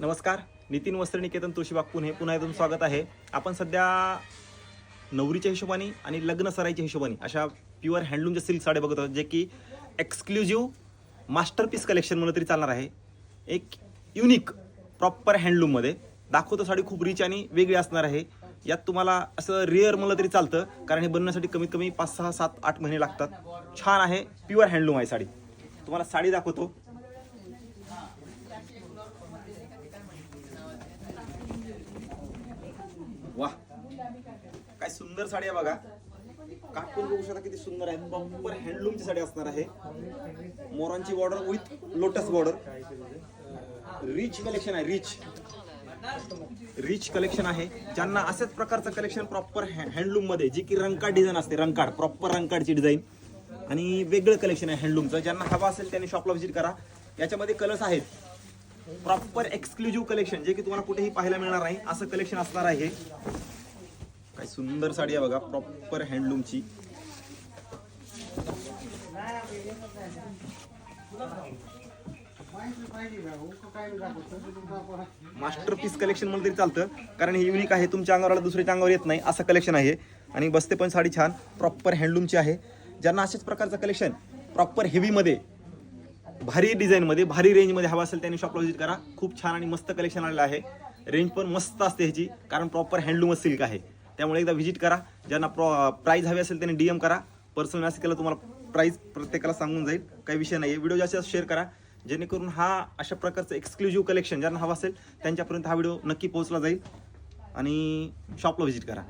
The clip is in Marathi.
नमस्कार, नितीन वस्त्रनिकेतन तुळशीबाग पुणे पुन्हा एकदा स्वागत आहे. आपण सध्या नवरीच्या हिशोबाने आणि लग्न सराईच्या हिशोबाने अशा प्युअर हँडलूमच्या सिल्क साड्या बघत आहोत, जे की एक्सक्लुझिव्ह मास्टरपीस कलेक्शन म्हणून तरी चालणार आहे. एक युनिक प्रॉपर हँडलूममध्ये दाखवतो. साडी खूप रिच आणि वेगळी असणार आहे. यात तुम्हाला असं रेअर म्हणलं तरी चालतं, कारण हे बनवण्यासाठी कमीत कमी 5, 6, 7, 8 महिने लागतात. छान आहे, प्युअर हँडलूम आहे साडी. तुम्हाला साडी दाखवतो. वाह, काय सुंदर साडी आहे बघा. काटून बघू शकता किती सुंदर आहे. प्रॉपर हँडलूमची साडी असणार आहे. मोरांची border with lotus border. Rich collection आहे. रिच कलेक्शन आहे. ज्यांना अशाच प्रकारचं कलेक्शन प्रॉपर हँडलूम मध्ये, जी की रंकाट डिझाईन असते, रंकाट प्रॉपर रंकाटची डिझाईन आणि वेगळं कलेक्शन आहे हँडलूमचं, ज्यांना हवा असेल त्यांनी शॉपला व्हिजिट करा. याच्यामध्ये कलर्स आहेत. प्रॉपर एक्सक्लुझिव्ह कलेक्शन, जे की तुम्हाला कुठेही पाहायला मिळणार नाही असं कलेक्शन असणार आहे. काय सुंदर साडी आहे बघा, प्रॉपर हँडलूमची. मास्टरपीस कलेक्शन म्हणून तरी चालतं, कारण हे युनिक आहे. तुमच्या अंगावर दुसऱ्याच्या अंगावर येत नाही असं कलेक्शन आहे. आणि बसते पण साडी छान प्रॉपर हँडलूमची आहे. ज्यांना अशाच प्रकारचं कलेक्शन प्रॉपर हेवीमध्ये, भारी डिझाईनमध्ये, भारी रेंजमध्ये हवा असेल त्यांनी शॉपला व्हिजिट करा. खूप छान आणि मस्त कलेक्शन आलेलं आहे. रेंज पण मस्त असते ह्याची, कारण प्रॉपर हँडलूम सिल्क आहे. त्यामुळे एकदा व्हिजिट करा. ज्यांना प्राईज हवी असेल त्यांनी DM करा. पर्सनल मेसेज केला तुम्हाला प्राईज प्रत्येकाला सांगून जाईल. काही विषय नाही. व्हिडिओ जास्त शेअर करा, जेणेकरून हा अशा प्रकारचं एक्सक्लुझिव्ह कलेक्शन ज्यांना हवं असेल त्यांच्यापर्यंत हा व्हिडिओ नक्की पोहोचला जाईल. आणि शॉपला व्हिजिट करा.